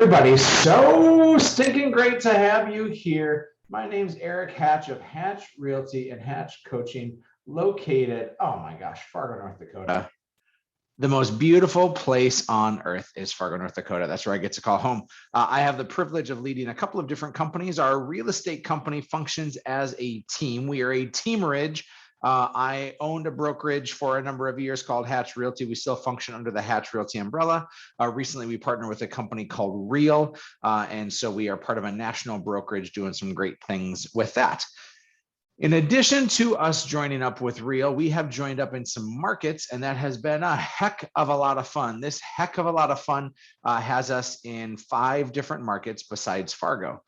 Everybody, so stinking great to have you here. My name's Erik Hatch of Hatch Realty and Hatch Coaching, located, oh my gosh, Fargo, North Dakota. The most beautiful place on earth is Fargo, North Dakota. That's where I get to call home. I have the privilege of leading a couple of different companies. Our real estate company functions as a team. We are a teamerage. I owned a brokerage for a number of years called Hatch Realty. We still function under the Hatch Realty umbrella. Recently, we partnered with a company called Real, and so we are part of a national brokerage doing some great things with that. In addition to us joining up with Real, we have joined up in some markets, and that has been a heck of a lot of fun. This heck of a lot of fun has us in 5 different markets besides Fargo.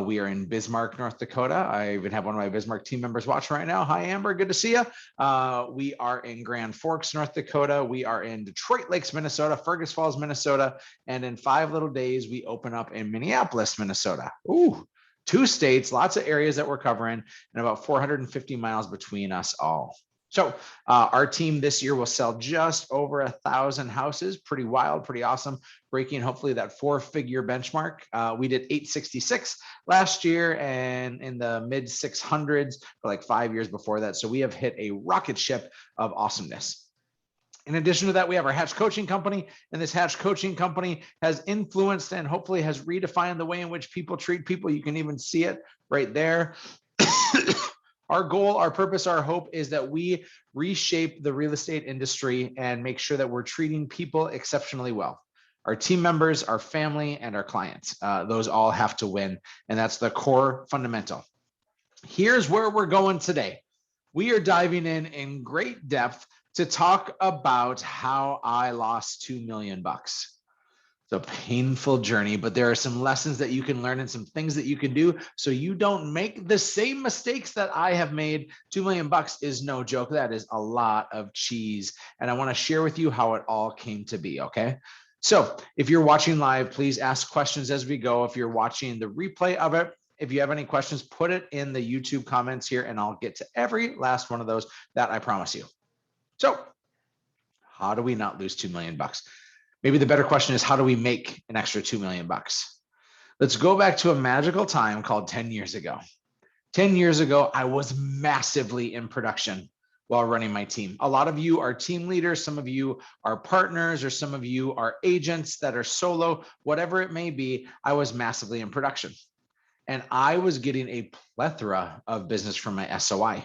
We are in Bismarck, North Dakota. I even have one of my Bismarck team members watching right now. Hi, Amber. Good to see you. We are in Grand Forks, North Dakota. We are in Detroit Lakes, Minnesota, Fergus Falls, Minnesota. And in 5 little days, we open up in Minneapolis, Minnesota. Ooh. 2 states, lots of areas that we're covering, and about 450 miles between us all. So our team this year will sell just over 1,000 houses. Pretty wild, pretty awesome, breaking hopefully that 4-figure benchmark. We did 866 last year and in the mid 600s for like 5 years before that. So we have hit a rocket ship of awesomeness. In addition to that, we have our Hatch Coaching Company, and this Hatch Coaching Company has influenced and hopefully has redefined the way in which people treat people. You can even see it right there. Our goal, our purpose, our hope is that we reshape the real estate industry and make sure that we're treating people exceptionally well. Our team members, our family, and our clients, those all have to win, and that's the core fundamental. Here's where we're going today. We are diving in great depth to talk about how I lost $2 million. It's a painful journey, but there are some lessons that you can learn and some things that you can do so you don't make the same mistakes that I have made. $2 million is no joke. That is a lot of cheese. And I want to share with you how it all came to be, okay? So if you're watching live, please ask questions as we go. If you're watching the replay of it, if you have any questions, put it in the YouTube comments here and I'll get to every last one of those, that I promise you. So how do we not lose $2 million? Maybe the better question is, how do we make an extra $2 million? Let's go back to a magical time called 10 years ago. 10 years ago, I was massively in production while running my team. A lot of you are team leaders. Some of you are partners, or some of you are agents that are solo, whatever it may be. I was massively in production. And I was getting a plethora of business from my SOI.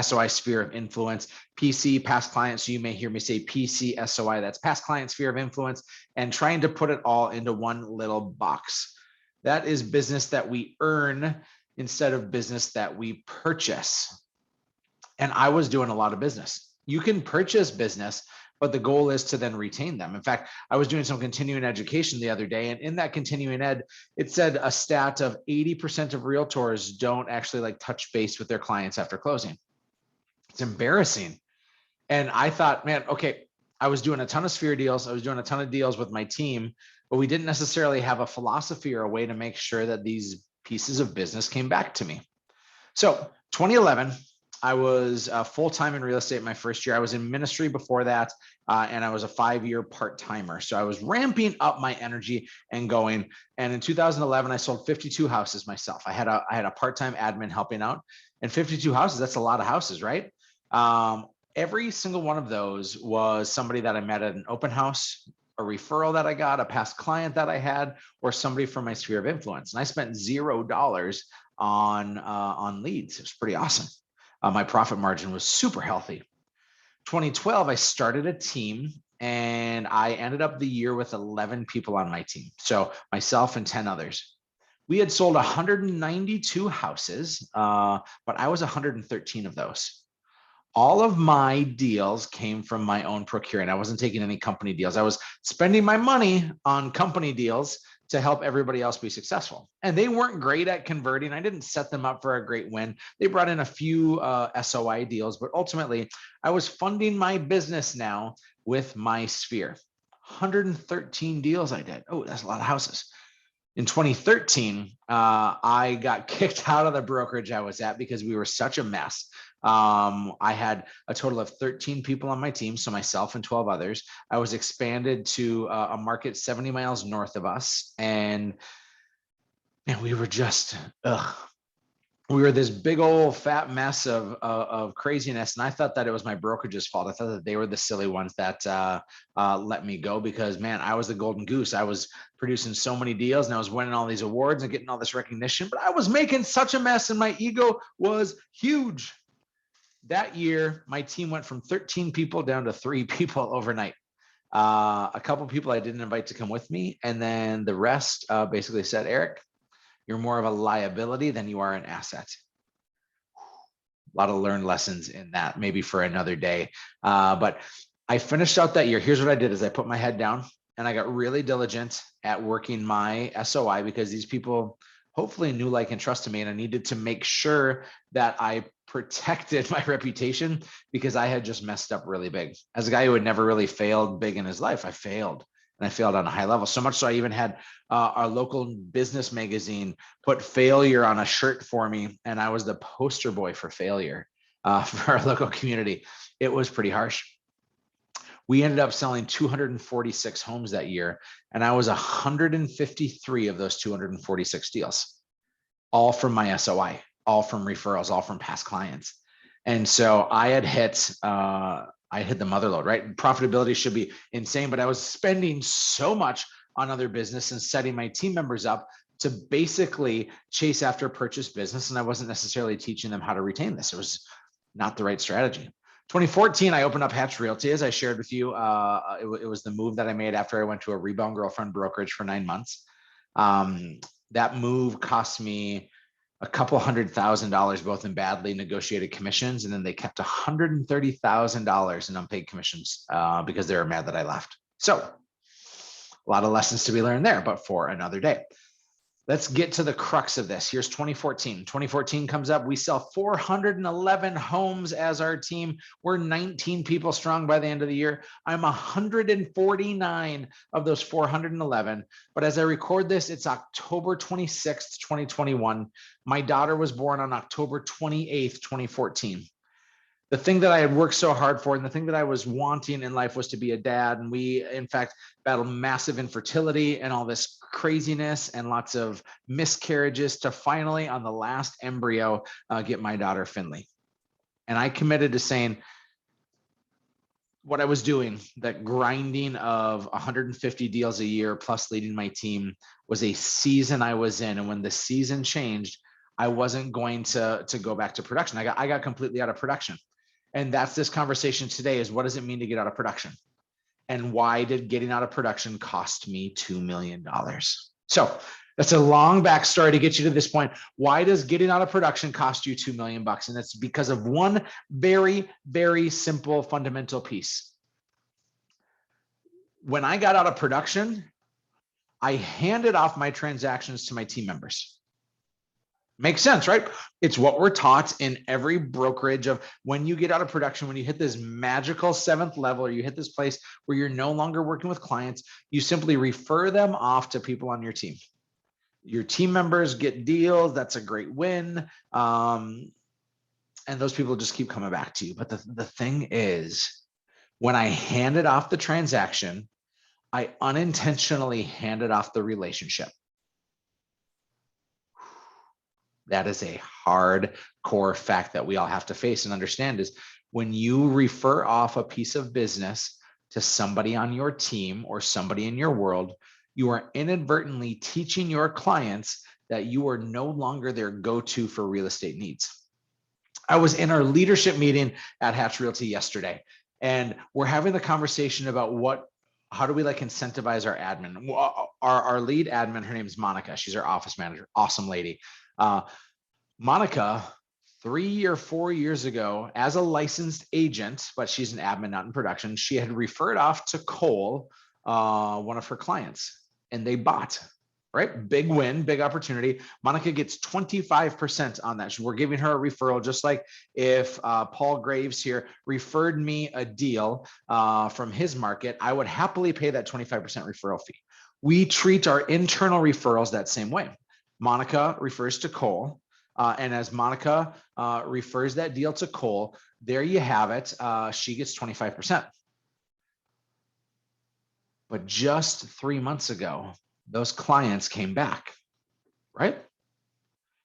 SOI sphere of influence, PC, past clients. So you may hear me say PC, SOI, that's past client sphere of influence, and trying to put it all into one little box. That is business that we earn instead of business that we purchase. And I was doing a lot of business. You can purchase business, but the goal is to then retain them. In fact, I was doing some continuing education the other day, and in that continuing ed, it said a stat of 80% of realtors don't actually like touch base with their clients after closing. It's embarrassing. And I thought, man, okay, I was doing a ton of sphere deals. I was doing a ton of deals with my team, but we didn't necessarily have a philosophy or a way to make sure that these pieces of business came back to me. So 2011, I was full-time in real estate my first year. I was in ministry before that, and I was a 5-year part-timer. So I was ramping up my energy and going. And in 2011, I sold 52 houses myself. I had a part-time admin helping out, and 52 houses, that's a lot of houses, right? Every single one of those was somebody that I met at an open house, a referral that I got, a past client that I had, or somebody from my sphere of influence. And I spent $0 on leads. It was pretty awesome. My profit margin was super healthy. 2012, I started a team, and I ended up the year with 11 people on my team. So myself and 10 others. We had sold 192 houses, but I was 113 of those. All of my deals came from my own procuring. I wasn't taking any company deals. I was spending my money on company deals to help everybody else be successful. And they weren't great at converting. I didn't set them up for a great win. They brought in a few SOI deals, but ultimately I was funding my business now with my sphere. 113 deals I did. Oh, that's a lot of houses. In 2013, I got kicked out of the brokerage I was at because we were such a mess. I had a total of 13 people on my team, so myself and 12 others. I was expanded to a market 70 miles north of us, and we were just, we were this big old fat mess of craziness. And I thought that it was my brokerage's fault. I thought that they were the silly ones that let me go, because man, I was the golden goose. I was producing so many deals and I was winning all these awards and getting all this recognition, but I was making such a mess and my ego was huge. That year, my team went from 13 people down to 3 people overnight. A couple people I didn't invite to come with me. And then the rest basically said, Erik, you're more of a liability than you are an asset. A lot of learned lessons in that, maybe for another day. But I finished out that year. Here's what I did is I put my head down and I got really diligent at working my SOI, because these people hopefully knew, like, and trusted me. And I needed to make sure that I protected my reputation, because I had just messed up really big. As a guy who had never really failed big in his life, I failed. And I failed on a high level, so much so I even had our local business magazine put failure on a shirt for me. And I was the poster boy for failure for our local community. It was pretty harsh. We ended up selling 246 homes that year, and I was 153 of those 246 deals, all from my SOI, all from referrals, all from past clients. And so I had hit the mother load, right? Profitability should be insane, but I was spending so much on other business and setting my team members up to basically chase after purchase business. And I wasn't necessarily teaching them how to retain this. It was not the right strategy. 2014, I opened up Hatch Realty, as I shared with you. It was the move that I made after I went to a rebound girlfriend brokerage for 9 months. That move cost me a couple $100,000, both in badly negotiated commissions, and then they kept $130,000 in unpaid commissions because they were mad that I left. So a lot of lessons to be learned there, but for another day. Let's get to the crux of this. Here's 2014. 2014 comes up. We sell 411 homes as our team. We're 19 people strong by the end of the year. I'm 149 of those 411. But as I record this, it's October 26th, 2021. My daughter was born on October 28th, 2014. The thing that I had worked so hard for and the thing that I was wanting in life was to be a dad. And we, in fact, battled massive infertility and all this craziness and lots of miscarriages to finally, on the last embryo, get my daughter Finley. And I committed to saying what I was doing, that grinding of 150 deals a year plus leading my team, was a season I was in. And when the season changed, I wasn't going to go back to production. I got completely out of production. And that's this conversation today, is what does it mean to get out of production? And why did getting out of production cost me $2 million? So that's a long backstory to get you to this point. Why does getting out of production cost you $2 million? And it's because of one very, very simple fundamental piece. When I got out of production, I handed off my transactions to my team members. Makes sense, right? It's what we're taught in every brokerage of when you get out of production, when you hit this magical 7th level, or you hit this place where you're no longer working with clients, you simply refer them off to people on your team. Your team members get deals. That's a great win. And those people just keep coming back to you. But the thing is, when I handed off the transaction, I unintentionally handed off the relationship. That is a hard core fact that we all have to face and understand, is when you refer off a piece of business to somebody on your team or somebody in your world, you are inadvertently teaching your clients that you are no longer their go-to for real estate needs. I was in our leadership meeting at Hatch Realty yesterday, and we're having the conversation about how do we incentivize our admin? Our lead admin, her name is Monica. She's our office manager, awesome lady. Monica, 3 or 4 years ago, as a licensed agent, but she's an admin, not in production, she had referred off to Cole, one of her clients, and they bought, right? Big win, big opportunity. Monica gets 25% on that. We're giving her a referral, just like if Paul Graves here referred me a deal from his market, I would happily pay that 25% referral fee. We treat our internal referrals that same way. Monica refers to Cole. And as Monica refers that deal to Cole, there you have it. She gets 25%. But just 3 months ago, those clients came back, right?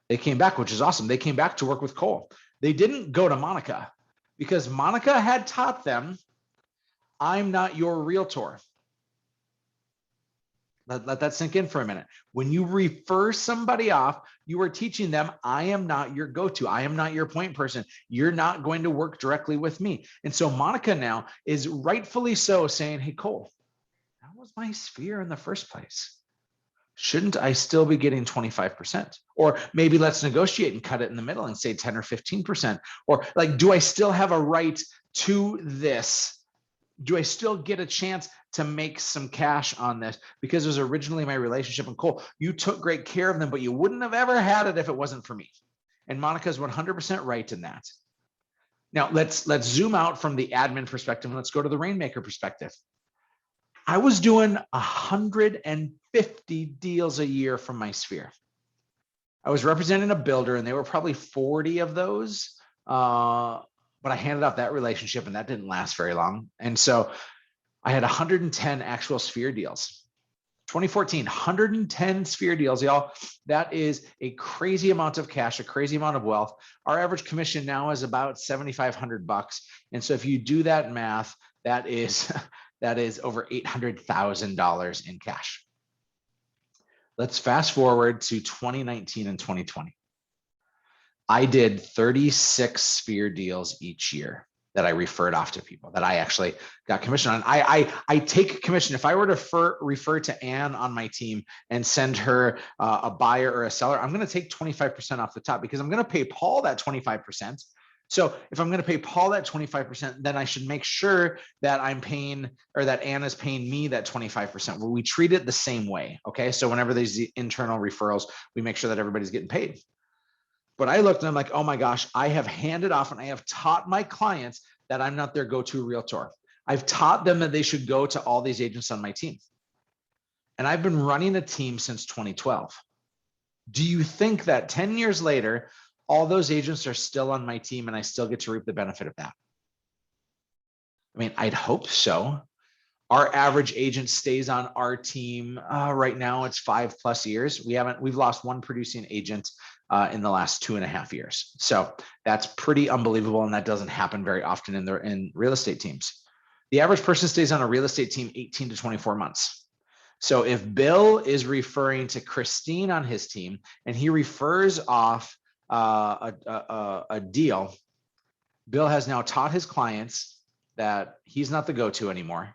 They came back, which is awesome. They came back to work with Cole. They didn't go to Monica because Monica had taught them, I'm not your realtor. Let that sink in for a minute. When you refer somebody off, you are teaching them, I am not your go-to. I am not your point person. You're not going to work directly with me. And so Monica now is rightfully so saying, hey, Cole, that was my sphere in the first place. Shouldn't I still be getting 25%? Or maybe let's negotiate and cut it in the middle and say 10 or 15%. Or like, do I still have a right to this? Do I still get a chance to make some cash on this? Because it was originally my relationship. And Cole, you took great care of them, but you wouldn't have ever had it if it wasn't for me. And Monica's 100% right in that. Now let's zoom out from the admin perspective and let's go to the Rainmaker perspective. I was doing 150 deals a year from my sphere. I was representing a builder and they were probably 40 of those. But I handed off that relationship and that didn't last very long. And so I had 110 actual sphere deals. 2014, 110 sphere deals, y'all. That is a crazy amount of cash, a crazy amount of wealth. Our average commission now is about $7,500. And so if you do that math, that is over $800,000 in cash. Let's fast forward to 2019 and 2020. I did 36 sphere deals each year that I referred off to people that I actually got commission on. I take commission. If I were to refer to Ann on my team and send her a buyer or a seller, I'm going to take 25% off the top because I'm going to pay Paul that 25%. So if I'm going to pay Paul that 25%, then I should make sure that I'm paying, or that Anna's paying me that 25%. Where we treat it the same way. Okay. So whenever there's the internal referrals, we make sure that everybody's getting paid. But I looked and I'm like, oh my gosh, I have handed off and I have taught my clients that I'm not their go-to realtor. I've taught them that they should go to all these agents on my team. And I've been running a team since 2012. Do you think that 10 years later, all those agents are still on my team and I still get to reap the benefit of that? I mean, I'd hope so. Our average agent stays on our team right now. It's 5+ years. We've lost one producing agent in the last 2.5 years. So that's pretty unbelievable. And that doesn't happen very often in real estate teams. The average person stays on a real estate team 18 to 24 months. So if Bill is referring to Christine on his team and he refers off a deal, Bill has now taught his clients that he's not the go-to anymore.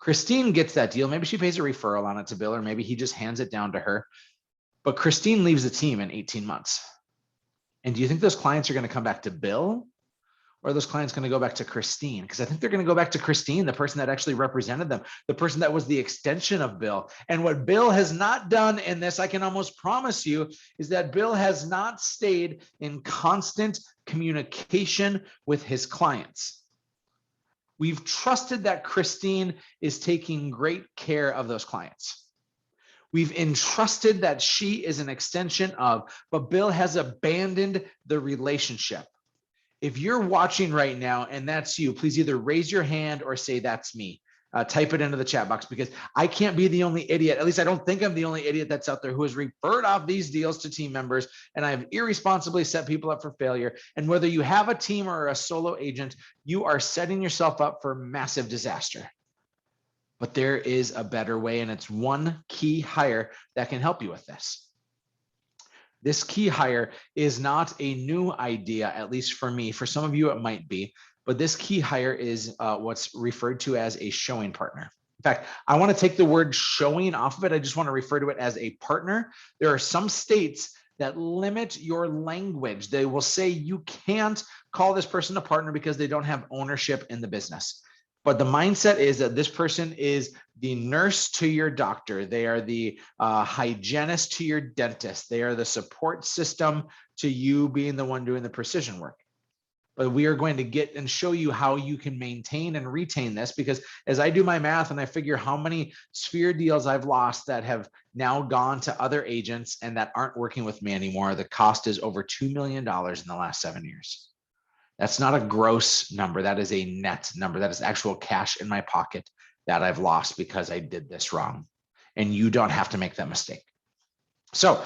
Christine gets that deal. Maybe she pays a referral on it to Bill, or maybe he just hands it down to her. But Christine leaves the team in 18 months. And do you think those clients are going to come back to Bill, or are those clients going to go back to Christine? Because I think they're going to go back to Christine, the person that actually represented them, the person that was the extension of Bill. And what Bill has not done in this, I can almost promise you, is that Bill has not stayed in constant communication with his clients. We've trusted that Christine is taking great care of those clients. We've entrusted that she is an extension of, but Bill has abandoned the relationship. If you're watching right now and that's you, please either raise your hand or say that's me. Type it into the chat box, because I can't be the only idiot. At least I don't think I'm the only idiot that's out there who has referred off these deals to team members, and I've irresponsibly set people up for failure. And whether you have a team or a solo agent, you are setting yourself up for massive disaster. But there is a better way, and it's one key hire that can help you with this. This key hire is not a new idea, at least for me. For some of you, it might be. But this key hire is what's referred to as a showing partner. In fact, I want to take the word showing off of it. I just want to refer to it as a partner. There are some states that limit your language. They will say you can't call this person a partner because they don't have ownership in the business. But the mindset is that this person is the nurse to your doctor. They are the hygienist to your dentist. They are the support system to you being the one doing the precision work. But we are going to get and show you how you can maintain and retain this, because as I do my math and I figure how many sphere deals I've lost that have now gone to other agents and that aren't working with me anymore, the cost is over $2 million in the last 7 years. That's not a gross number. That is a net number. That is actual cash in my pocket that I've lost because I did this wrong. And you don't have to make that mistake. So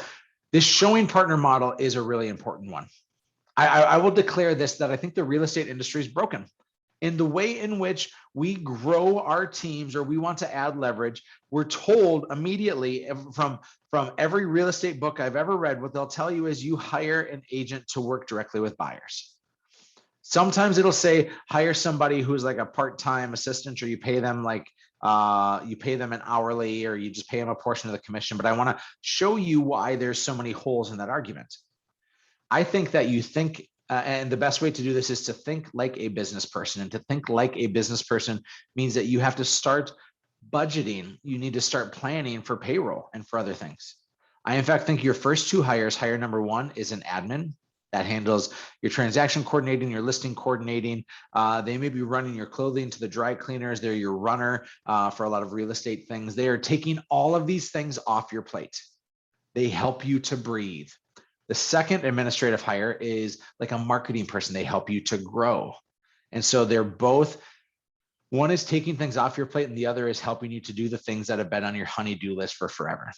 this showing partner model is a really important one. I will declare this, that I think the real estate industry is broken. In the way in which we grow our teams, or we want to add leverage, we're told immediately from every real estate book I've ever read, what they'll tell you is you hire an agent to work directly with buyers. Sometimes it'll say hire somebody who's like a part-time assistant, or you pay them like you pay them an hourly, or you just pay them a portion of the commission. But I want to show you why there's so many holes in that argument. I think that you think, and the best way to do this is to think like a business person. And to think like a business person means that you have to start budgeting. You need to start planning for payroll and for other things. I, in fact, think your first 2 hires, hire number 1 is an admin that handles your transaction coordinating, your listing coordinating. They may be running your clothing to the dry cleaners. They're your runner for a lot of real estate things. They are taking all of these things off your plate. They help you to breathe. The second administrative hire is like a marketing person. They help you to grow. And so they're both, one is taking things off your plate and the other is helping you to do the things that have been on your honey-do list for forever.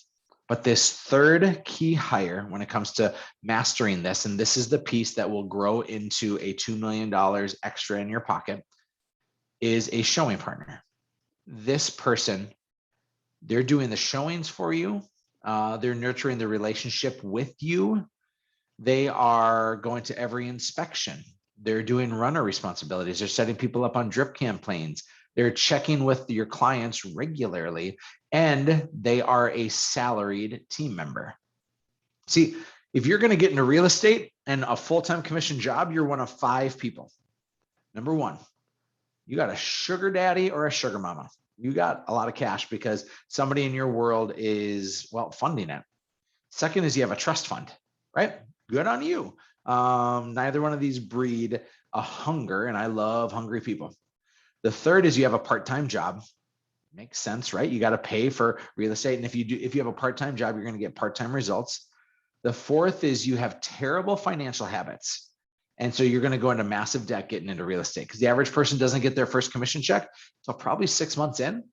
But this third key hire, when it comes to mastering this, and this is the piece that will grow into a $2 million extra in your pocket, is a showing partner. This person, they're doing the showings for you. They're nurturing the relationship with you. They are going to every inspection. They're doing runner responsibilities. They're setting people up on drip campaigns. They're checking with your clients regularly, and they are a salaried team member. See, if you're going to get into real estate and a full-time commission job, you're one of 5 people. Number 1, you got a sugar daddy or a sugar mama. You got a lot of cash because somebody in your world is, well, funding it. Second is you have a trust fund, right? Good on you. Neither one of these breed a hunger, and I love hungry people. The third is you have a part-time job. Makes sense, right? You got to pay for real estate. And if you have a part-time job, you're going to get part-time results. The fourth is you have terrible financial habits. And so you're going to go into massive debt getting into real estate, because the average person doesn't get their first commission check until probably 6 months in.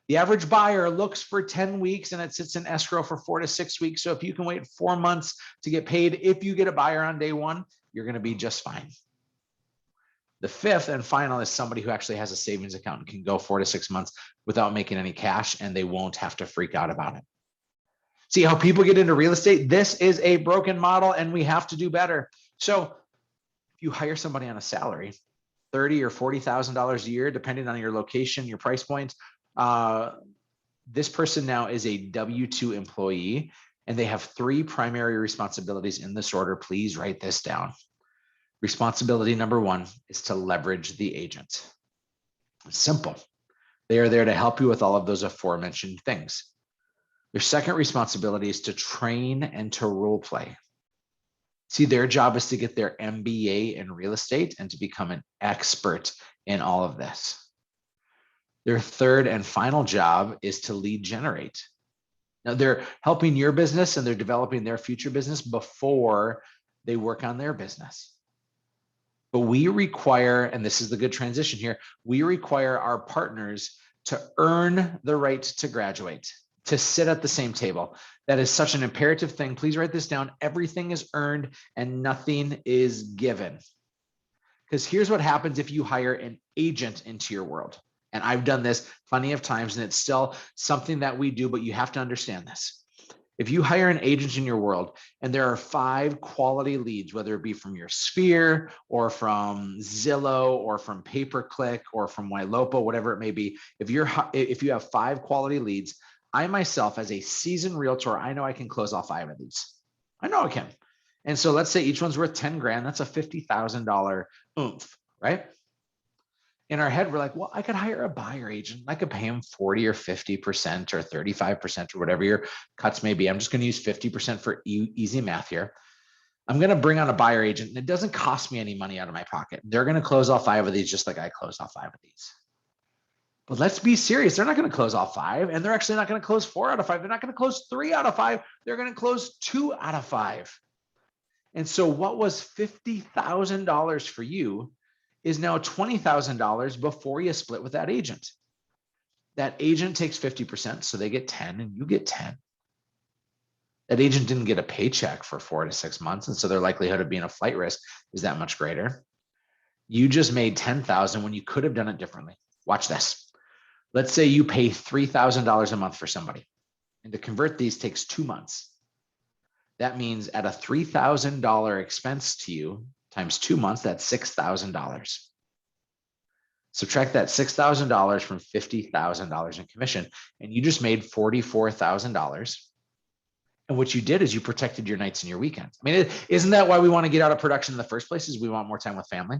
The average buyer looks for 10 weeks and it sits in escrow for 4 to 6 weeks. So if you can wait 4 months to get paid, if you get a buyer on day 1, you're going to be just fine. The fifth and final is somebody who actually has a savings account and can go 4 to 6 months without making any cash, and they won't have to freak out about it. See how people get into real estate? This is a broken model and we have to do better. So if you hire somebody on a salary, $30,000 or $40,000 a year, depending on your location, your price point, this person now is a W-2 employee, and they have 3 primary responsibilities in this order. Please write this down. Responsibility number 1 is to leverage the agent. It's simple. They are there to help you with all of those aforementioned things. Their second responsibility is to train and to role play. See, their job is to get their MBA in real estate and to become an expert in all of this. Their third and final job is to lead generate. Now, they're helping your business and they're developing their future business before they work on their business. But we require, and this is the good transition here, we require our partners to earn the right to graduate, to sit at the same table. That is such an imperative thing. Please write this down. Everything is earned and nothing is given. Because here's what happens if you hire an agent into your world. And I've done this plenty of times, and it's still something that we do, but you have to understand this. If you hire an agent in your world and there are 5 quality leads, whether it be from your Sphere or from Zillow or from pay-per-click or from Ylopo, whatever it may be, if you have 5 quality leads, I myself as a seasoned realtor, I know I can close all 5 of these. I know I can. And so let's say each one's worth 10 grand. That's a $50,000 oomph, right? In our head, we're like, well, I could hire a buyer agent. I could pay him 40 or 50% or 35% or whatever your cuts may be. I'm just going to use 50% for easy math here. I'm going to bring on a buyer agent and it doesn't cost me any money out of my pocket. They're going to close all 5 of these just like I closed all 5 of these. But let's be serious. They're not going to close all 5, and they're actually not going to close 4 out of 5. They're not going to close 3 out of 5. They're going to close 2 out of 5. And so what was $50,000 for you is now $20,000 before you split with that agent. That agent takes 50%, so they get 10 and you get 10. That agent didn't get a paycheck for 4 to 6 months, and so their likelihood of being a flight risk is that much greater. You just made $10,000 when you could have done it differently. Watch this. Let's say you pay $3,000 a month for somebody, and to convert these takes 2 months. That means at a $3,000 expense to you times 2 months, that's $6,000. Subtract that $6,000 from $50,000 in commission, and you just made $44,000. And what you did is you protected your nights and your weekends. I mean, isn't that why we want to get out of production in the first place? Is we want more time with family.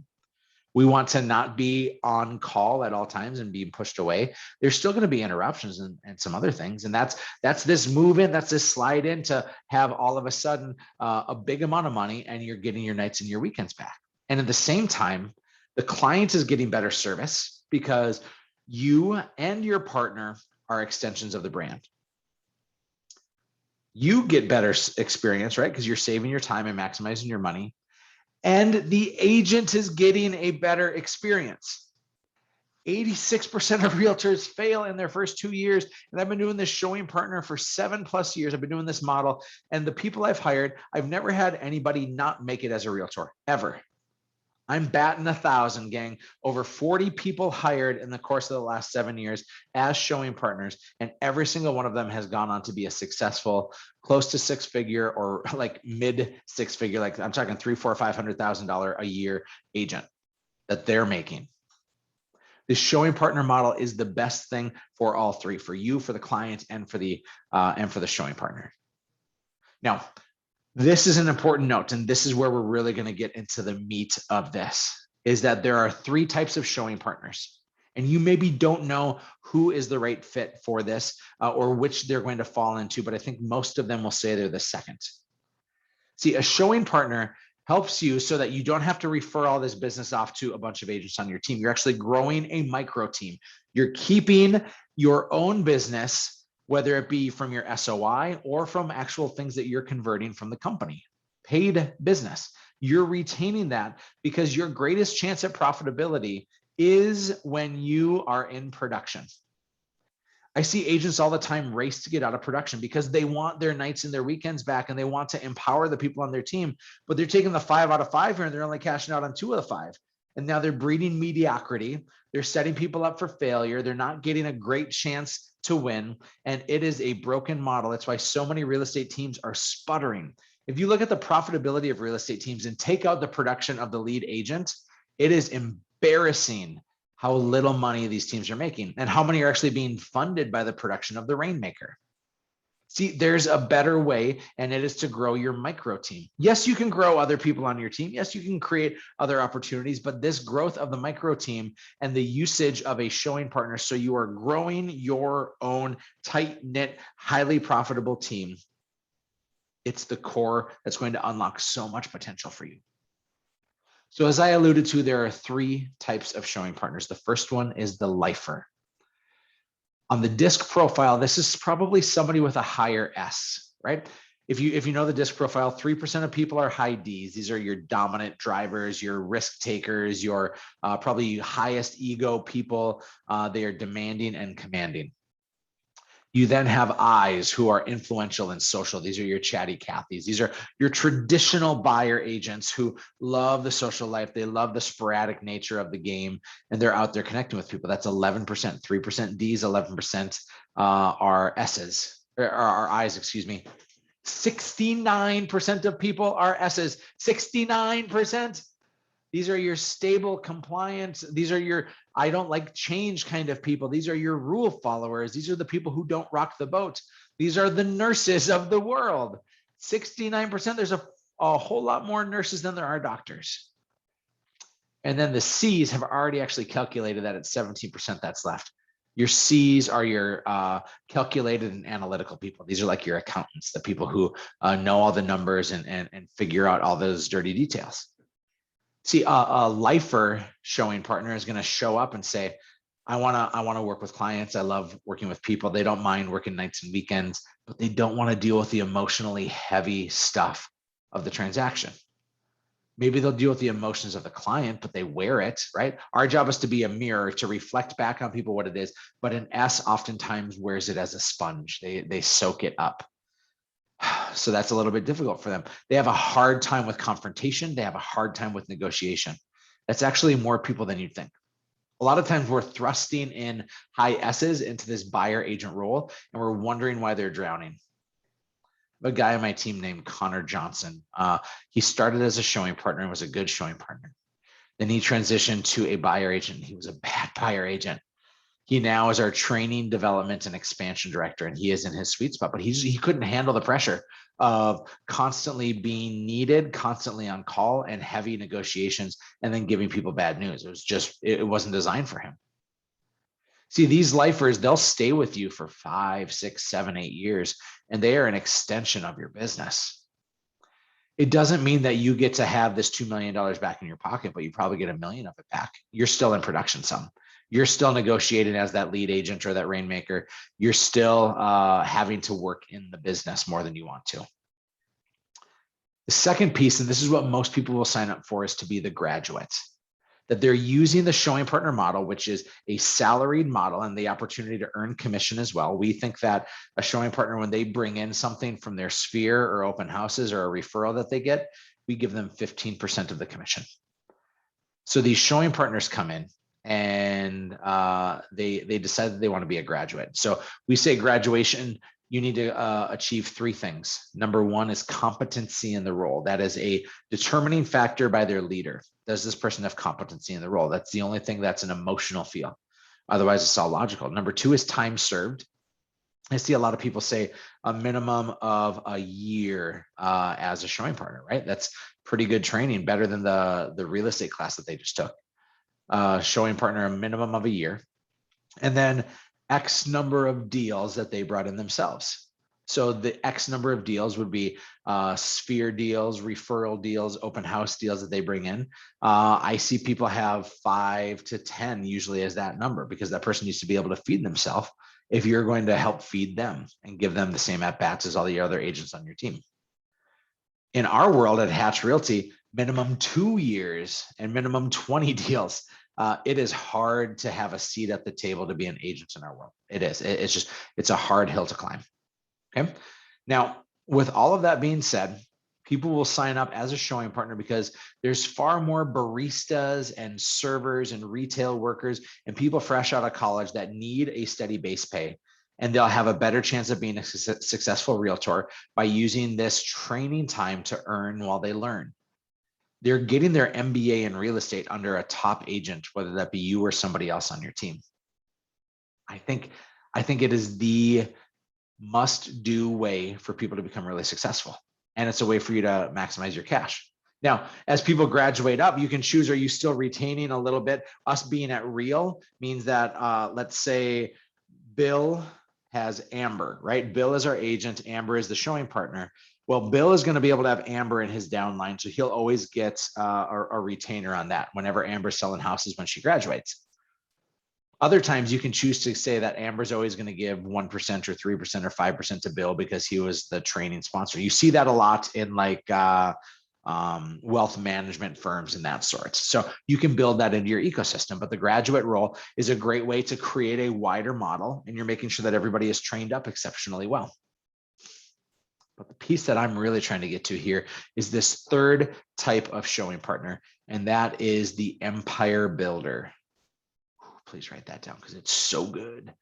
We want to not be on call at all times and being pushed away. There's still going to be interruptions and some other things. And that's this move in, that's this slide in to have all of a sudden a big amount of money, and you're getting your nights and your weekends back. And at the same time, the client is getting better service because you and your partner are extensions of the brand. You get better experience, right? Because you're saving your time and maximizing your money. And the agent is getting a better experience. 86% of realtors fail in their first 2 years. And I've been doing this showing partner for 7+ years. I've been doing this model. And the people I've hired, I've never had anybody not make it as a realtor, ever. I'm batting 1,000, gang. Over 40 people hired in the course of the last 7 years as showing partners, and every single one of them has gone on to be a successful, close to 6-figure or like mid 6-figure, like I'm talking $300,000, $400,000, $500,000 a year agent that they're making. This showing partner model is the best thing for all three, for you, for the client, and for the showing partner. Now, this is an important note, and this is where we're really going to get into the meat of this, is that there are 3 types of showing partners. And you maybe don't know who is the right fit for this or which they're going to fall into, but I think most of them will say they're the second. See, a showing partner helps you so that you don't have to refer all this business off to a bunch of agents on your team. You're actually growing a micro team. You're keeping your own business, whether it be from your SOI or from actual things that you're converting from the company, paid business. You're retaining that because your greatest chance at profitability is when you are in production. I see agents all the time race to get out of production because they want their nights and their weekends back, and they want to empower the people on their team, but they're taking the 5 out of 5 here and they're only cashing out on 2 of the 5. And now they're breeding mediocrity. They're setting people up for failure. They're not getting a great chance to win. And it is a broken model. That's why so many real estate teams are sputtering. If you look at the profitability of real estate teams and take out the production of the lead agent, it is embarrassing how little money these teams are making and how many are actually being funded by the production of the rainmaker. See, there's a better way, and it is to grow your micro team. Yes, you can grow other people on your team. Yes, you can create other opportunities, but this growth of the micro team and the usage of a showing partner, so you are growing your own tight-knit, highly profitable team, it's the core that's going to unlock so much potential for you. So as I alluded to, there are 3 types of showing partners. The first one is the lifer. On the disc profile, this is probably somebody with a higher S, right? If you know the disc profile, 3% of people are high Ds. These are your dominant drivers, your risk takers, your probably highest ego people. They are demanding and commanding. You then have I's, who are influential and social. These are your chatty Cathys. These are your traditional buyer agents who love the social life. They love the sporadic nature of the game, and they're out there connecting with people. That's 11%, 3% D's, 11% are S's, or are I's, excuse me. 69% of people are S's, 69%. These are your stable, compliant. These are your I don't like change kind of people. These are your rule followers. These are the people who don't rock the boat. These are the nurses of the world. 69%, there's a whole lot more nurses than there are doctors. And then the C's have already actually calculated that at 17% that's left. Your C's are your calculated and analytical people. These are like your accountants, the people who know all the numbers and figure out all those dirty details. See, a lifer showing partner is going to show up and say, I want to work with clients. I love working with people. They don't mind working nights and weekends, but they don't want to deal with the emotionally heavy stuff of the transaction. Maybe they'll deal with the emotions of the client, but they wear it, right? Our job is to be a mirror, to reflect back on people what it is, but an S oftentimes wears it as a sponge. They soak it up. So that's a little bit difficult for them. They have a hard time with confrontation. They have a hard time with negotiation. That's actually more people than you'd think. A lot of times we're thrusting in high S's into this buyer agent role, and we're wondering why they're drowning. A guy on my team named Connor Johnson. He started as a showing partner and was a good showing partner. Then he transitioned to a buyer agent. He was a bad buyer agent. He now is our training, development, and expansion director, and he is in his sweet spot, but he couldn't handle the pressure of constantly being needed, constantly on call, and heavy negotiations, and then giving people bad news. It wasn't designed for him. See, these lifers, they'll stay with you for 5, 6, 7, 8 years, and they are an extension of your business. It doesn't mean that you get to have this $2 million back in your pocket, but you probably get $1 million of it back. You're still in production some. You're still negotiating as that lead agent or that rainmaker. You're still having to work in the business more than you want to. The second piece, and this is what most people will sign up for, is to be the graduate. That they're using the showing partner model, which is a salaried model and the opportunity to earn commission as well. We think that a showing partner, when they bring in something from their sphere or open houses or a referral that they get, we give them 15% of the commission. So these showing partners come in and they decide that they want to be a graduate. So we say graduation, you need to achieve 3 things. Number 1 is competency in the role. That is a determining factor by their leader. Does this person have competency in the role? That's the only thing that's an emotional feel. Otherwise, it's all logical. Number 2 is time served. I see a lot of people say a minimum of a year as a showing partner, right? That's pretty good training, better than the real estate class that they just took. Showing partner a minimum of a year. And then X number of deals that they brought in themselves. So the X number of deals would be sphere deals, referral deals, open house deals that they bring in. I see people have 5 to 10 usually as that number, because that person needs to be able to feed themselves if you're going to help feed them and give them the same at-bats as all the other agents on your team. In our world at Hatch Realty, minimum 2 years and minimum 20 deals. It is hard to have a seat at the table to be an agent in our world. It is. It's a hard hill to climb. Okay. Now, with all of that being said, people will sign up as a showing partner because there's far more baristas and servers and retail workers and people fresh out of college that need a steady base pay. And they'll have a better chance of being a successful realtor by using this training time to earn while they learn. They're getting their MBA in real estate under a top agent, whether that be you or somebody else on your team. I think it is the must-do way for people to become really successful. And it's a way for you to maximize your cash. Now, as people graduate up, you can choose, are you still retaining a little bit? Us being at real means that, let's say Bill has Amber, right? Bill is our agent, Amber is the showing partner. Well, Bill is going to be able to have Amber in his downline, so he'll always get a retainer on that whenever Amber's selling houses when she graduates. Other times you can choose to say that Amber's always going to give 1% or 3% or 5% to Bill because he was the training sponsor. You see that a lot in like wealth management firms and that sort. So you can build that into your ecosystem, but the graduate role is a great way to create a wider model, and you're making sure that everybody is trained up exceptionally well. But the piece that I'm really trying to get to here is this third type of showing partner, and that is the empire builder. Please write that down because it's so good.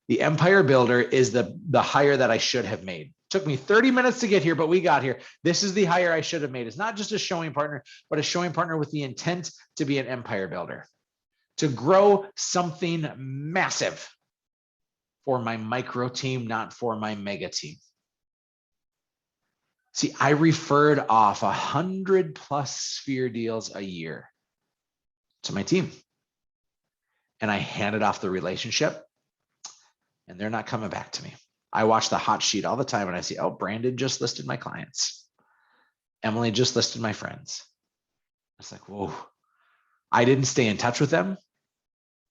The empire builder is the hire that I should have made. It took me 30 minutes to get here, but we got here. This is the hire I should have made. It's not just a showing partner, but a showing partner with the intent to be an empire builder, to grow something massive for my micro team, not for my mega team. See, I referred off 100+ sphere deals a year to my team. And I handed off the relationship and they're not coming back to me. I watch the hot sheet all the time and I see, oh, Brandon just listed my clients. Emily just listed my friends. It's like, whoa, I didn't stay in touch with them.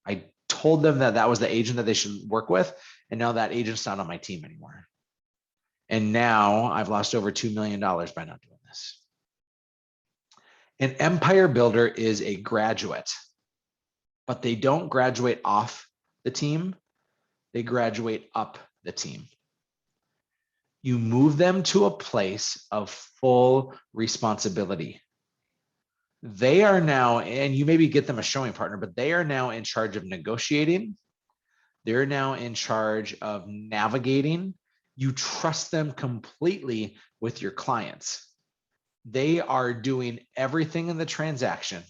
I told them that that was the agent that they should work with. And now that agent's not on my team anymore. And now I've lost over $2 million by not doing this. An empire builder is a graduate, but they don't graduate off the team. They graduate up the team. You move them to a place of full responsibility. They are now, and you maybe get them a showing partner, but they are now in charge of negotiating. They're now in charge of navigating. You trust them completely with your clients. They are doing everything in the transaction,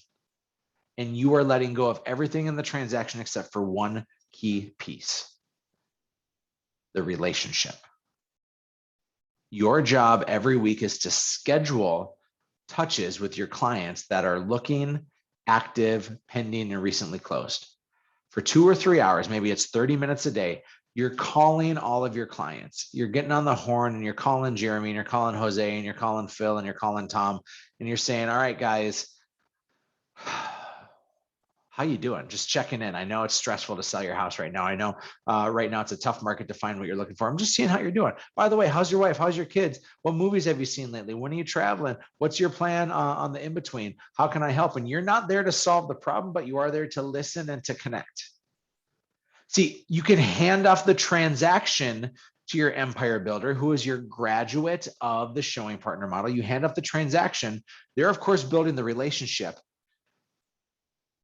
and you are letting go of everything in the transaction except for one key piece: the relationship. Your job every week is to schedule touches with your clients that are looking, active, pending, and recently closed. For 2 or 3 hours, maybe it's 30 minutes a day, you're calling all of your clients. You're getting on the horn and you're calling Jeremy and you're calling Jose and you're calling Phil and you're calling Tom and you're saying, all right, guys, how you doing? Just checking in. I know it's stressful to sell your house right now. I know right now it's a tough market to find what you're looking for. I'm just seeing how you're doing. By the way, how's your wife? How's your kids? What movies have you seen lately? When are you traveling? What's your plan on the in-between? How can I help? And you're not there to solve the problem, but you are there to listen and to connect. See, you can hand off the transaction to your empire builder, who is your graduate of the showing partner model. You hand off the transaction. They're, of course, building the relationship,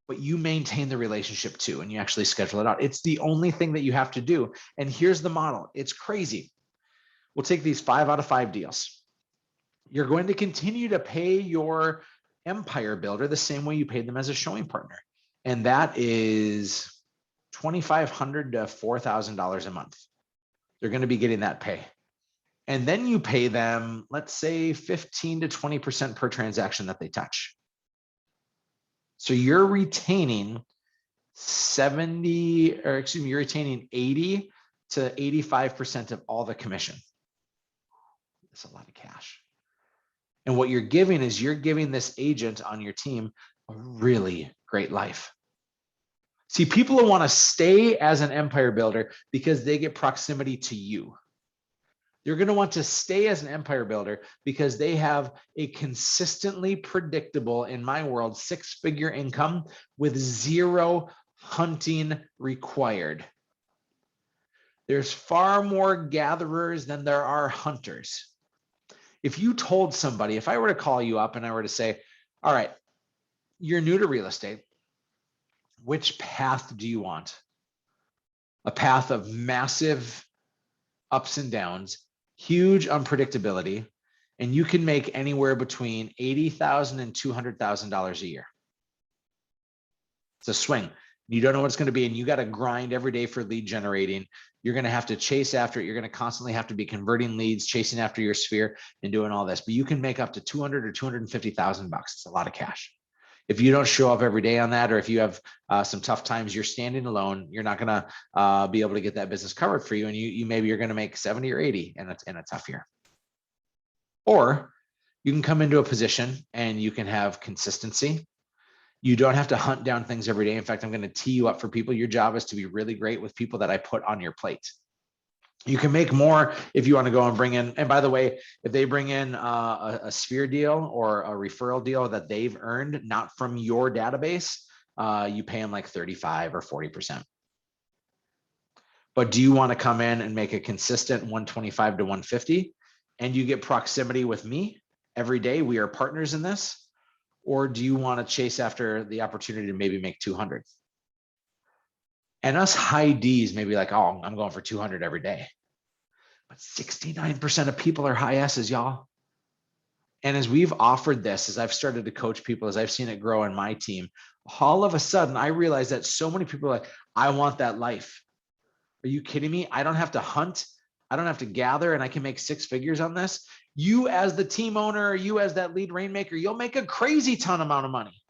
but you maintain the relationship too, and you actually schedule it out. It's the only thing that you have to do. And here's the model. It's crazy. We'll take these 5 out of 5 deals. You're going to continue to pay your empire builder the same way you paid them as a showing partner. And that is $2,500 to $4,000 a month. They're going to be getting that pay. And then you pay them, let's say 15 to 20% per transaction that they touch. So you're retaining 80 to 85% of all the commission. That's a lot of cash. And what you're giving is you're giving this agent on your team a really great life. See, people will want to stay as an empire builder because they get proximity to you. You're going to want to stay as an empire builder because they have a consistently predictable, in my world, 6-figure income with 0 hunting required. There's far more gatherers than there are hunters. If you told somebody, if I were to call you up and I were to say, all right, you're new to real estate, which path do you want? A path of massive ups and downs, huge unpredictability, and you can make anywhere between $80,000 and $200,000 a year. It's a swing. You don't know what it's going to be, and you got to grind every day for lead generating. You're going to have to chase after it. You're going to constantly have to be converting leads, chasing after your sphere, and doing all this. But you can make up to $200,000 or $250,000. It's a lot of cash. If you don't show up every day on that, or if you have some tough times, you're standing alone, you're not going to be able to get that business covered for you. And maybe you're going to make 70 or 80 in a tough year. Or you can come into a position and you can have consistency. You don't have to hunt down things every day. In fact, I'm going to tee you up for people. Your job is to be really great with people that I put on your plate. You can make more if you want to go and bring in. And by the way, if they bring in a sphere deal or a referral deal that they've earned, not from your database, you pay them like 35 or 40%. But do you want to come in and make a consistent 125 to 150 and you get proximity with me every day? We are partners in this. Or do you want to chase after the opportunity to maybe make 200? And us high Ds may be like, oh, I'm going for 200 every day. But 69% of people are high S's, y'all. And as we've offered this, as I've started to coach people, as I've seen it grow in my team, all of a sudden I realized that so many people are like, I want that life. Are you kidding me? I don't have to hunt. I don't have to gather, and I can make 6 figures on this. You as the team owner, you as that lead rainmaker, you'll make a crazy ton amount of money.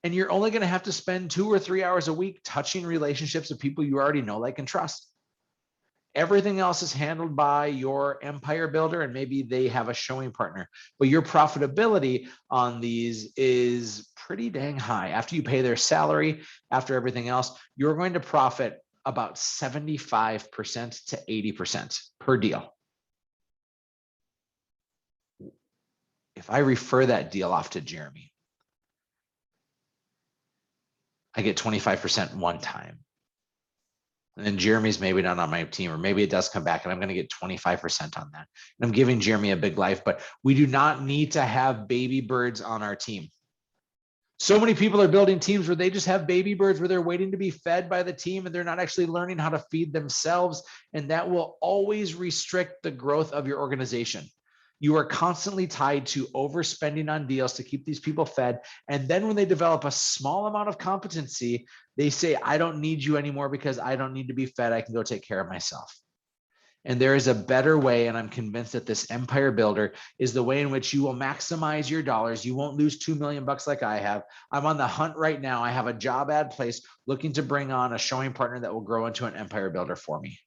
And you're only going to have to spend 2 or 3 hours a week touching relationships with people you already know, like, and trust. Everything else is handled by your empire builder, and maybe they have a showing partner. But your profitability on these is pretty dang high. After you pay their salary, after everything else, you're going to profit about 75% to 80% per deal. If I refer that deal off to Jeremy, I get 25% one time. And then Jeremy's maybe not on my team, or maybe it does come back and I'm going to get 25% on that. And I'm giving Jeremy a big life, but we do not need to have baby birds on our team. So many people are building teams where they just have baby birds where they're waiting to be fed by the team and they're not actually learning how to feed themselves. And that will always restrict the growth of your organization. You are constantly tied to overspending on deals to keep these people fed. And then when they develop a small amount of competency, they say, I don't need you anymore because I don't need to be fed. I can go take care of myself. And there is a better way, and I'm convinced that this empire builder is the way in which you will maximize your dollars. You won't lose $2 million like I have. I'm on the hunt right now. I have a job ad placed looking to bring on a showing partner that will grow into an empire builder for me.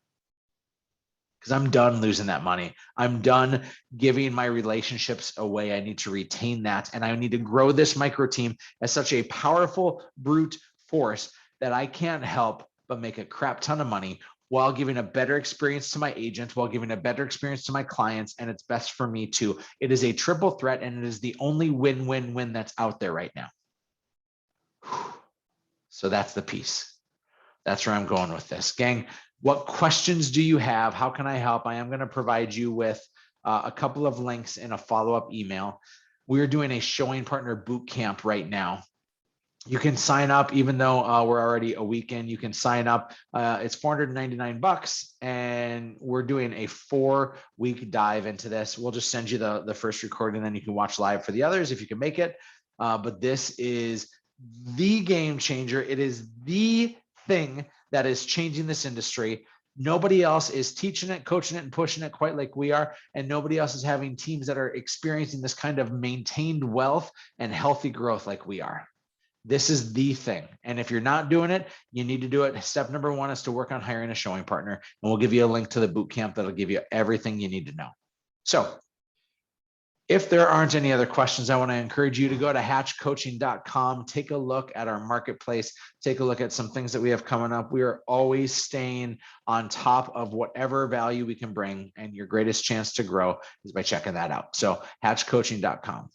Because I'm done losing that money. I'm done giving my relationships away. I need to retain that. And I need to grow this micro team as such a powerful brute force that I can't help but make a crap ton of money while giving a better experience to my agent, while giving a better experience to my clients. And it's best for me too. It is a triple threat, and it is the only win-win-win that's out there right now. So that's the piece. That's where I'm going with this. Gang, what questions do you have? How can I help? I am going to provide you with a couple of links in a follow-up email. We're doing a showing partner boot camp right now. You can sign up, even though we're already a weekend. You can sign up. It's $499, and we're doing a 4-week dive into this. We'll just send you the first recording, and then you can watch live for the others if you can make it. But this is the game changer. It is the thing that is changing this industry. Nobody else is teaching it, coaching it, and pushing it quite like we are. And nobody else is having teams that are experiencing this kind of maintained wealth and healthy growth like we are. This is the thing. And if you're not doing it, you need to do it. Step number 1 is to work on hiring a showing partner. And we'll give you a link to the boot camp that'll give you everything you need to know. So if there aren't any other questions, I want to encourage you to go to hatchcoaching.com, take a look at our marketplace, take a look at some things that we have coming up. We are always staying on top of whatever value we can bring, and your greatest chance to grow is by checking that out. So hatchcoaching.com.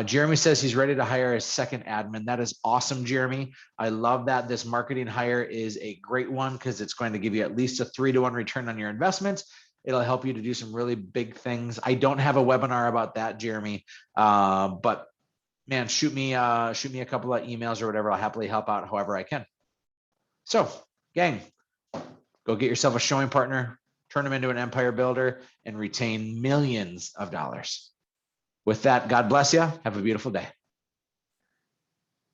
Jeremy says he's ready to hire a second admin. That is awesome, Jeremy. I love that. This marketing hire is a great one because it's going to give you at least a 3-to-1 return on your investment. It'll help you to do some really big things. I don't have a webinar about that, Jeremy, but man, shoot me a couple of emails or whatever. I'll happily help out however I can. So, gang, go get yourself a showing partner, turn them into an empire builder, and retain millions of dollars. With that, God bless you. Have a beautiful day.